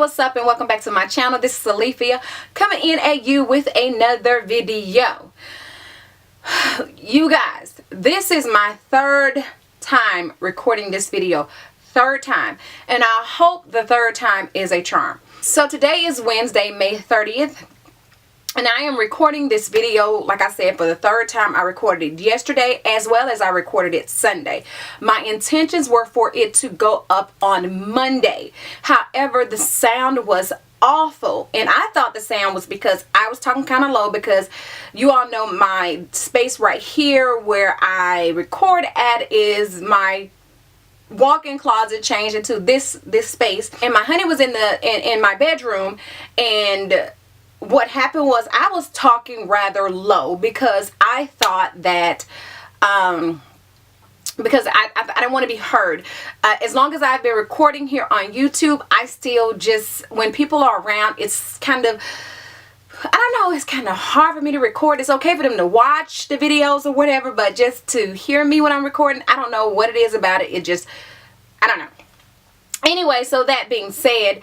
what's up, and welcome back to my channel. This is Alethea coming in at you with another video. You guys, this is my third time recording this video. Third time, and I hope the third time is a charm. So today is Wednesday, May 30th. And I am recording this video, like I said, for the third time. I recorded it yesterday as well as I recorded it Sunday. My intentions were for it to go up on Monday. However, the sound was awful, and I thought the sound was because I was talking kind of low, because you all know my space right here where I record at is my walk-in closet changed into this space, and my honey was in my bedroom. And what happened was I was talking rather low because I thought that because I don't want to be heard. As long as I've been recording here on YouTube, I still just, when people are around, it's kind of, I don't know, it's kind of hard for me to record. It's okay for them to watch the videos or whatever, but just to hear me when I'm recording, I don't know what it is about it. It just, I don't know. Anyway, so that being said,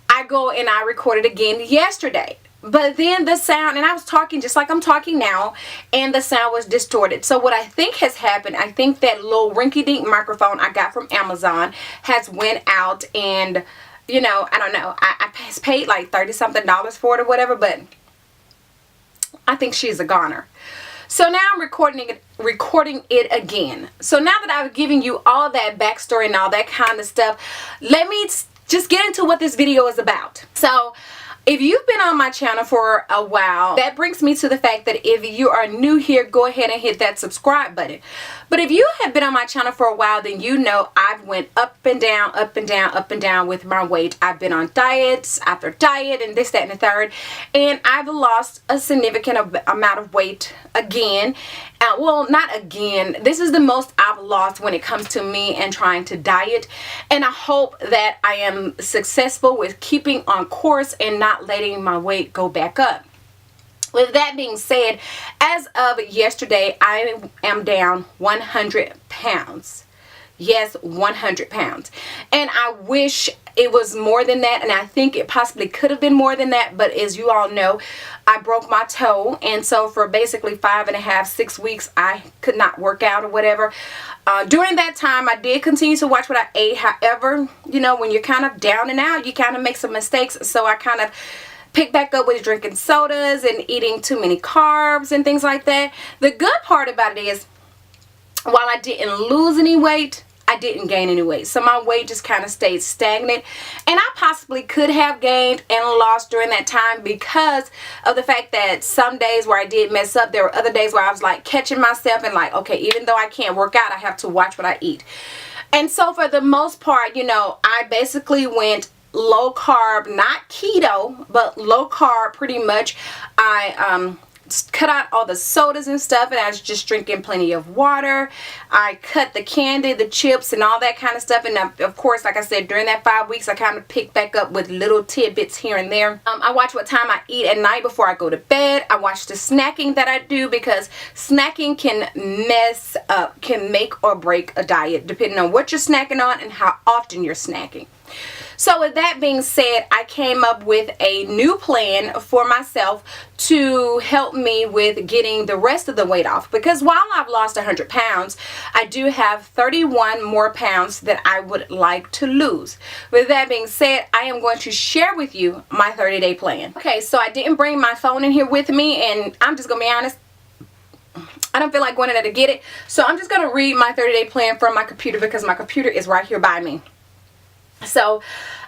I go and I recorded again yesterday. But then the sound, and I was talking just like I'm talking now, and the sound was distorted. So what I think has happened, I think that little rinky-dink microphone I got from Amazon has went out, and, you know, I don't know. I paid like $30-something for it or whatever, but I think she's a goner. So now I'm recording it again. So now that I've given you all that backstory and all that kind of stuff, let me just get into what this video is about. So if you've been on my channel for a while, that brings me to the fact that if you are new here, go ahead and hit that subscribe button. But if you have been on my channel for a while, then you know I've went up and down, up and down, up and down with my weight. I've been on diets after diet and this, that, and the third. And I've lost a significant amount of weight again. Well, not again. This is the most I've lost when it comes to me and trying to diet. And I hope that I am successful with keeping on course and not letting my weight go back up. With that being said, as of yesterday, I am down 100 pounds. Yes, 100 pounds. And I wish it was more than that, and I think it possibly could have been more than that, but as you all know, I broke my toe, and so for basically 5.5, 6 weeks, I could not work out or whatever. During that time, I did continue to watch what I ate. However, you know, when you're kind of down and out, you kind of make some mistakes, so I kind of picked back up with drinking sodas and eating too many carbs and things like that. The good part about it is, while I didn't lose any weight, I didn't gain any weight. So my weight just kind of stayed stagnant. And I possibly could have gained and lost during that time because of the fact that some days where I did mess up, there were other days where I was like catching myself and like, okay, even though I can't work out, I have to watch what I eat. And so for the most part, you know, I basically went low carb, not keto, but low carb pretty much. I cut out all the sodas and stuff, and I was just drinking plenty of water. I cut the candy, the chips, and all that kind of stuff. And of course, like I said, during that 5 weeks, I kind of picked back up with little tidbits here and there. I watch what time I eat at night before I go to bed. I watch the snacking that I do, because snacking can mess up, can make or break a diet depending on what you're snacking on and how often you're snacking. So with that being said, I came up with a new plan for myself to help me with getting the rest of the weight off. Because while I've lost 100 pounds, I do have 31 more pounds that I would like to lose. With that being said, I am going to share with you my 30-day plan. Okay, so I didn't bring my phone in here with me, and I'm just going to be honest, I don't feel like going in there to get it. So I'm just going to read my 30-day plan from my computer, because my computer is right here by me. So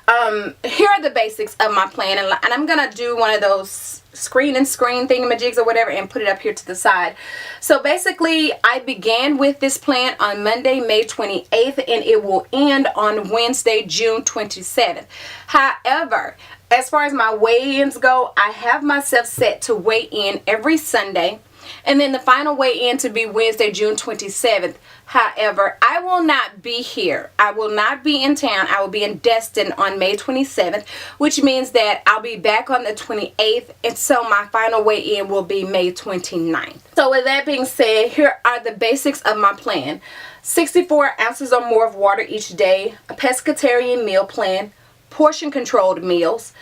here are the basics of my plan, and I'm gonna do one of those screen thingamajigs or whatever and put it up here to the side. So basically, I began with this plan on Monday, May 28th, and it will end on Wednesday, June 27th. However, as far as my weigh-ins go, I have myself set to weigh in every Sunday, and then the final weigh-in to be Wednesday, June 27th. However, I will not be here. I will not be in town. I will be in Destin on May 27th, which means that I'll be back on the 28th, and so my final weigh-in will be May 29th. So with that being said, here are the basics of my plan. 64 ounces or more of water each day, a pescatarian meal plan, portion controlled meals,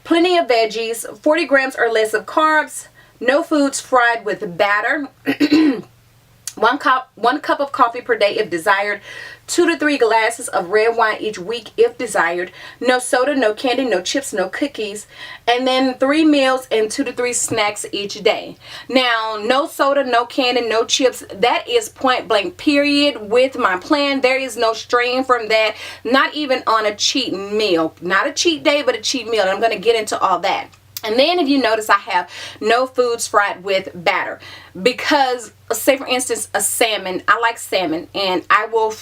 plenty of veggies, 40 grams or less of carbs, no foods fried with batter, one cup of coffee per day if desired, 2 to 3 glasses of red wine each week if desired, no soda, no candy, no chips, no cookies, and then 3 meals and 2 to 3 snacks each day. Now, no soda, no candy, no chips, that is point blank period with my plan. There is no straying from that, not even on a cheat meal. Not a cheat day, but a cheat meal, and I'm going to get into all that. And then if you notice, I have no foods fried with batter, because say for instance a salmon, I like salmon, and I will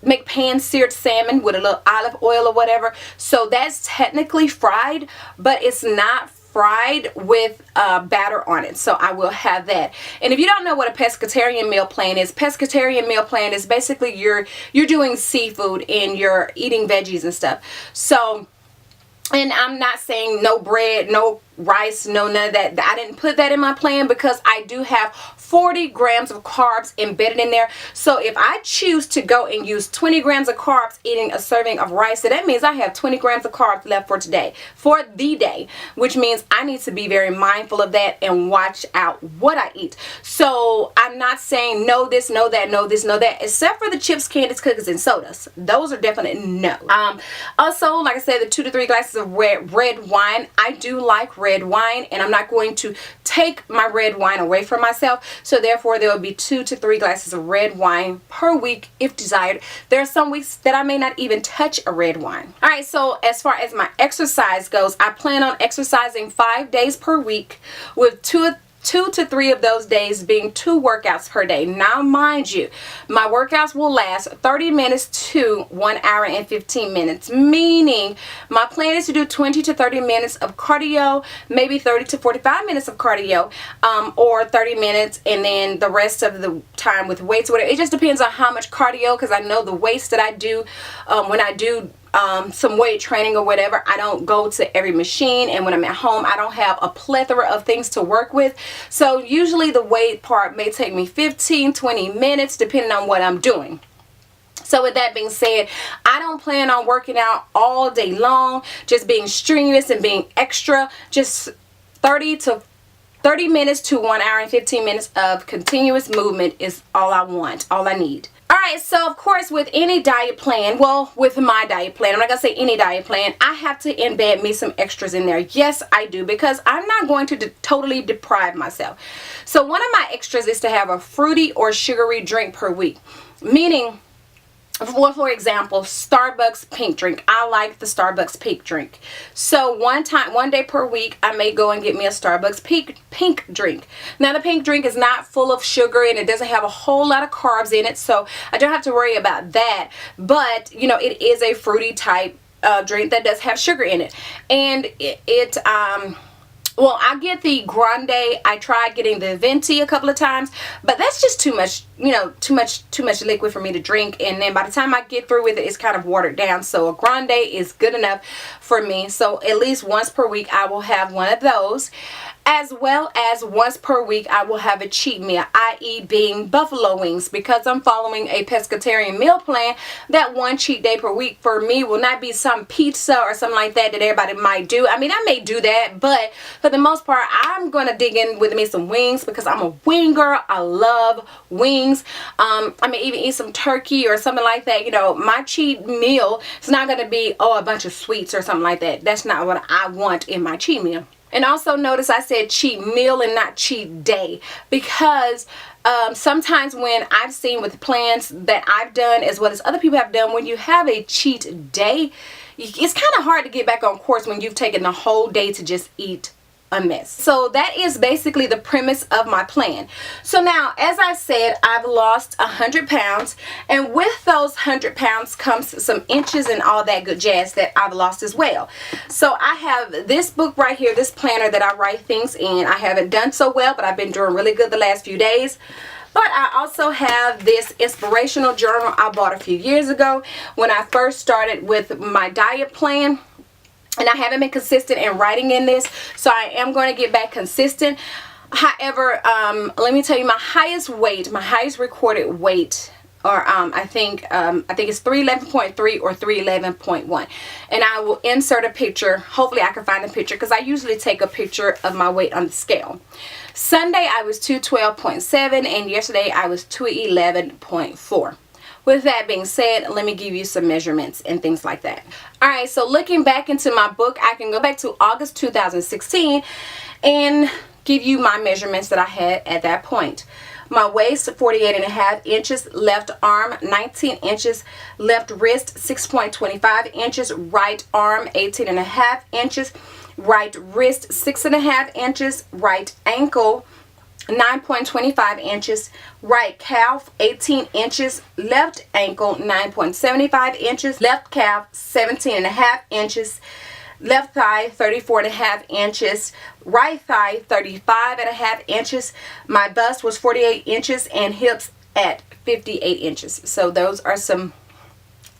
make pan seared salmon with a little olive oil or whatever, so that's technically fried, but it's not fried with batter on it, so I will have that. And if you don't know what a pescatarian meal plan is, pescatarian meal plan is basically you're doing seafood and you're eating veggies and stuff. So, and I'm not saying no bread, no rice, no none of that. I didn't put that in my plan because I do have 40 grams of carbs embedded in there. So if I choose to go and use 20 grams of carbs eating a serving of rice, so that means I have 20 grams of carbs left for today, for the day, which means I need to be very mindful of that and watch out what I eat. So I'm not saying no this, no that, no this, no that, except for the chips, candies, cookies, and sodas. Those are definitely no. Also, like I said, the 2 to 3 glasses of red wine. I do like red wine, and I'm not going to take my red wine away from myself, so therefore there will be 2 to 3 glasses of red wine per week if desired. There are some weeks that I may not even touch a red wine. Alright, so as far as my exercise goes, I plan on exercising 5 days per week, with 2 to 3 of those days being 2 workouts per day. Now mind you, my workouts will last 30 minutes to 1 hour and 15 minutes, meaning my plan is to do 20 to 30 minutes of cardio, maybe 30 to 45 minutes of cardio, or 30 minutes and then the rest of the time with weights or whatever. It just depends on how much cardio, because I know the weights that I do when I do some weight training or whatever, I don't go to every machine, and when I'm at home I don't have a plethora of things to work with, so usually the weight part may take me 15-20 minutes depending on what I'm doing. So with that being said, I don't plan on working out all day long, just being strenuous and being extra. Just 30 minutes to 1 hour and 15 minutes of continuous movement is all I want, all I need. Alright, so of course with any diet plan, well, with my diet plan, I'm not going to say any diet plan, I have to embed me some extras in there. Yes, I do, because I'm not going to totally deprive myself. So one of my extras is to have a fruity or sugary drink per week, meaning, well, for example, Starbucks pink drink. I like the Starbucks pink drink. So one day per week, I may go and get me a Starbucks pink drink. Now the pink drink is not full of sugar and it doesn't have a whole lot of carbs in it, so I don't have to worry about that. But you know, it is a fruity type drink that does have sugar in it, and well, I get the grande. I tried getting the venti a couple of times, but that's just too much, you know, too much liquid for me to drink, and then by the time I get through with it, it's kind of watered down. So a grande is good enough for me. So at least once per week I will have one of those, as well as once per week I will have a cheat meal, i.e. being buffalo wings, because I'm following a pescatarian meal plan. That one cheat day per week for me will not be some pizza or something like that everybody might do. I mean, I may do that, but for the most part I'm going to dig in with me some wings, because I'm a wing girl. I love wings. I may even eat some turkey or something like that. You know, my cheat meal is not going to be, oh, a bunch of sweets or something like that. That's not what I want in my cheat meal. And also notice I said cheat meal and not cheat day, because sometimes when I've seen with plans that I've done as well as other people have done, when you have a cheat day, it's kind of hard to get back on course when you've taken the whole day to just eat a mess. So that is basically the premise of my plan. So now, as I said, I've lost 100 pounds, and with those 100 pounds comes some inches and all that good jazz that I've lost as well. So I have this book right here, this planner that I write things in. I haven't done so well, but I've been doing really good the last few days. But I also have this inspirational journal I bought a few years ago when I first started with my diet plan. And I haven't been consistent in writing in this, so I am going to get back consistent. However, let me tell you, my highest recorded weight or I think it's 311.3 or 311.1, and I will insert a picture. Hopefully I can find a picture, because I usually take a picture of my weight on the scale. Sunday I was 212.7, and yesterday I was 211.4. With that being said, let me give you some measurements and things like that. Alright, so looking back into my book, I can go back to August 2016 and give you my measurements that I had at that point. My waist, 48.5 inches, left arm 19 inches, left wrist 6.25 inches, right arm 18.5 inches, right wrist 6.5 inches, right ankle 9.25 inches, right calf 18 inches, left ankle 9.75 inches, left calf 17.5 inches, left thigh 34.5 inches, right thigh 35.5 inches. My bust was 48 inches and hips at 58 inches. So those are some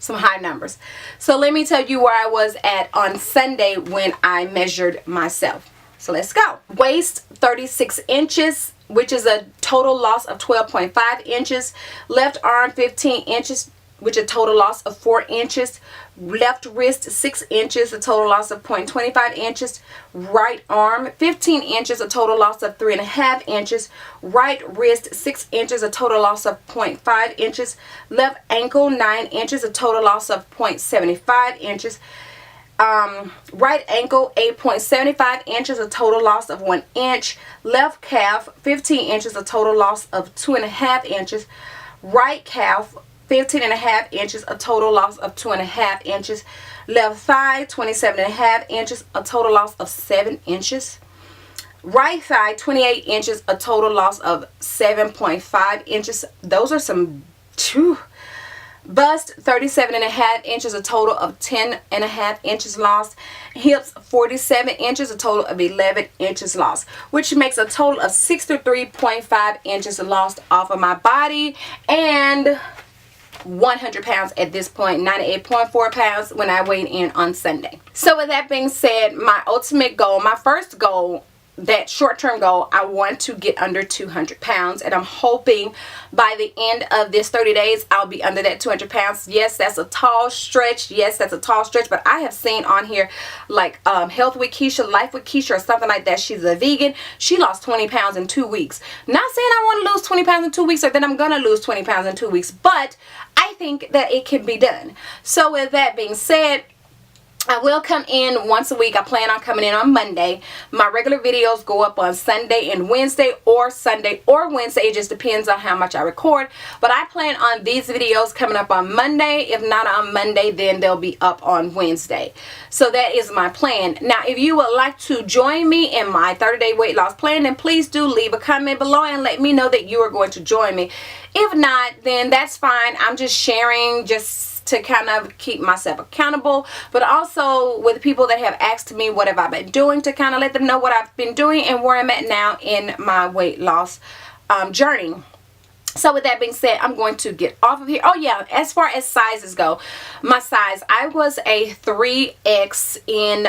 high numbers. So let me tell you where I was at on Sunday when I measured myself. So let's go. Waist 36 inches, which is a total loss of 12.5 inches. Left arm 15 inches, which is a total loss of 4 inches. Left wrist 6 inches, a total loss of 0.25 inches. Right arm 15 inches, a total loss of 3.5 inches. Right wrist 6 inches, a total loss of 0.5 inches. Left ankle 9 inches, a total loss of 0.75 inches. Right ankle 8.75 inches, a total loss of 1 inch. Left calf 15 inches, a total loss of 2.5 inches. Right calf 15.5 inches, a total loss of 2.5 inches. Left thigh 27.5 inches, a total loss of 7 inches. Right thigh 28 inches, a total loss of 7.5 inches. Those are some Bust 37.5 inches, a total of 10.5 inches lost. Hips 47 inches, a total of 11 inches lost, which makes a total of 63.5 inches lost off of my body, and 100 pounds at this point, 98.4 pounds when I weighed in on Sunday. So with that being said, my ultimate goal, my first goal, that short-term goal, I want to get under 200 pounds, and I'm hoping by the end of this 30 days I'll be under that 200 pounds. Yes, that's a tall stretch. Yes, that's a tall stretch, but I have seen on here like Health with Keisha, Life with Keisha, or something like that. She's a vegan. She lost 20 pounds in 2 weeks. Not saying I want to lose 20 pounds in 2 weeks, or that I'm gonna lose 20 pounds in 2 weeks, but I think that it can be done. So with that being said, I will come in once a week. I plan on coming in on Monday. My regular videos go up on Sunday and Wednesday, or Sunday or Wednesday. It just depends on how much I record. But I plan on these videos coming up on Monday. If not on Monday, then they'll be up on Wednesday. So that is my plan. Now, if you would like to join me in my 30-day weight loss plan, then please do leave a comment below and let me know that you are going to join me. If not, then that's fine. I'm just sharing, just to kind of keep myself accountable, but also with people that have asked me what have I been doing, to kind of let them know what I've been doing and where I'm at now in my weight loss journey. So with that being said, I'm going to get off of here. Oh yeah, as far as sizes go, my size, I was a 3X in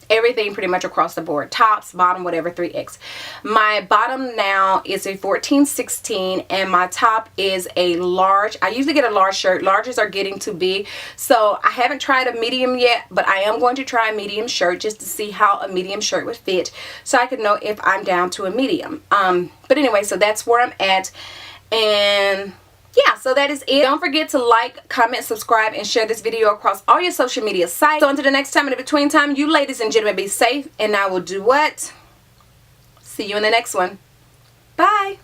everything pretty much across the board, tops, bottom, whatever, 3X. My bottom now is a 14-16, and my top is a large. I usually get a large shirt. Larges are getting too big, so I haven't tried a medium yet, but I am going to try a medium shirt just to see how a medium shirt would fit, so I can know if I'm down to a medium. But anyway, so that's where I'm at, and yeah, so that is it. Don't forget to like, comment, subscribe, and share this video across all your social media sites. So until the next time, in the between time, you ladies and gentlemen be safe, and I will do what? See you in the next one. Bye.